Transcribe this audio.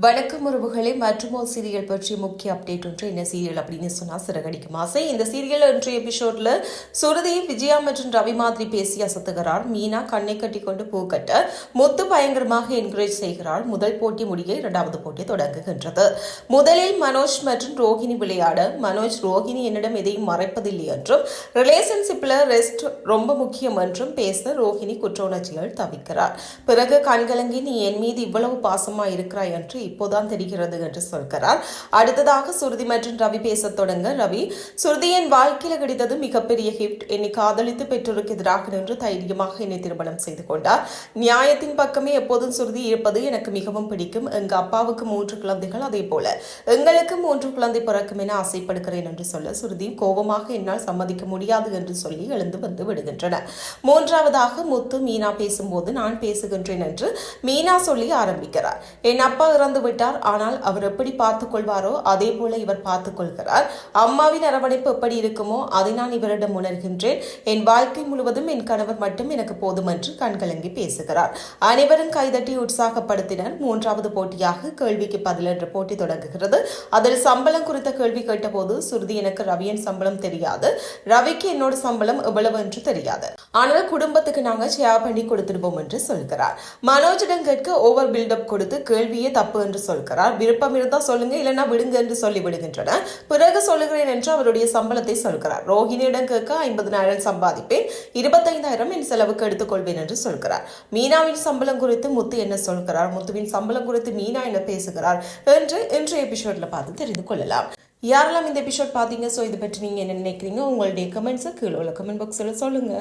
வணக்கம் உறவுகளை மற்றும் ஒரு சீரியல் பற்றி முக்கிய அப்டேட் ஒன்று என்ன சீரியல் அப்படின்னு சொன்னா சிறகடிக்கும் ஆசை. இந்த சீரியல் இன்றைய எபிசோட்ல சுருதி விஜயா மற்றும் ரவி மாதிரி பேசி அசத்துகிறார். மீனா கண்ணை கட்டி கொண்டு பூக்கட்ட முத்து பயங்கரமாக என்கரேஜ் செய்கிறார். முதல் போட்டி முடிய இரண்டாவது போட்டி தொடங்குகின்றது. முதலில் மனோஜ் மற்றும் ரோஹிணி விளையாட மனோஜ் ரோஹிணி என்னிடம் எதையும் மறைப்பதில்லை என்றும் ரிலேஷன்ஷிப்ல ரெஸ்ட் ரொம்ப முக்கியம் என்றும் பேச ரோஹிணி குற்ற உணர்ச்சிகள் தவிக்கிறார். பிறகு கண்கலங்கி நீ என் மீது இவ்வளவு பாசமா இருக்கிறாய் என்று இப்போதான் தெரிகிறது என்று சொல்கிறார். அடுத்ததாக சுருதி மற்றும் ரவி பேச தொடங்க ரவி சுருதி என் வாழ்க்கையில கிடைத்தது மிகப்பெரிய கிஃப்ட். என்னை காதலித்து பெற்றோருக்கு எதிராக நின்று தைரியமாக என்னை திருமணம் செய்து கொண்டார். நியாயத்தின் பக்கமே எப்போதும் சுருதி இருப்பது எனக்கு மிகவும் பிடிக்கும். எங்க அப்பாவுக்கு 3 குழந்தைகள், அதே போல எங்களுக்கு 3 குழந்தை பிறக்கும் என ஆசைப்படுகிறேன் என்று சொல்ல சுருதி கோபமாக என்னால் சம்மதிக்க முடியாது என்று சொல்லி எழுந்து வந்து விடுகின்றனர். மூன்றாவதாக முத்து மீனா பேசும்போது நான் பேசுகின்றேன் என்று மீனா சொல்லி ஆரம்பிக்கிறார். என் அப்பா இறந்து விட்டார், ஆனால் அவர் எப்படி பார்த்துக் கொள்வாரோ அதே போல இவர் பார்த்துக் கொள்கிறார். அம்மாவின் அரவணைப்பு எப்படி இருக்குமோ அதை நான் இவரிடம் உணர்கின்றேன். என் வாழ்க்கை முழுவதும் என் கணவர் மட்டும் எனக்கு போதும் என்று கண்கலங்கி பேசுகிறார். அனைவரும் கைதட்டி உற்சாகப்படுத்தினர். மூன்றாவது போட்டியாக கேள்விக்கு பதில் என்ற போட்டி தொடங்குகிறது. அதில் சம்பளம் குறித்த கேள்வி கேட்டபோது சுருதி எனக்கு ரவியின் சம்பளம் தெரியாது, ரவிக்கு என்னோட சம்பளம் எவ்வளவு என்று தெரியாது, ஆனால் குடும்பத்துக்கு நாங்கள் ஷேர் பண்ணி கொடுத்துடுவோம் என்று சொல்கிறார். மனோஜிடம் கேட்க ஓவர் பில்டப் கொடுத்து கேள்வியே தப்பு என்று சொல்கிறார். விருப்பம் இருந்தால் சொல்லுங்க, இல்லைன்னா விடுங்க என்று சொல்லி விடுகின்றனர். பிறகு சொல்லுகிறேன் என்று அவருடைய சம்பளத்தை சொல்கிறார். ரோஹிணியிடம் கேட்க 50,000 சம்பாதிப்பேன், 25,000 என் செலவுக்கு எடுத்துக்கொள்வேன் என்று சொல்கிறார். மீனாவின் சம்பளம் குறித்து முத்து என்ன சொல்கிறார், முத்துவின் சம்பளம் குறித்து மீனா என்ன பேசுகிறார் என்று இன்றைய எபிசோட்ல பார்த்து தெரிந்து கொள்ளலாம். யாரெல்லாம் இந்த எபிசோட் பார்த்தீங்க, ஸோ இதை பற்றி நீங்க என்ன நினைக்கிறீங்க, உங்களுடைய கமெண்ட்ஸை கீழே உள்ள கமெண்ட் பாக்ஸில் சொல்லுங்க.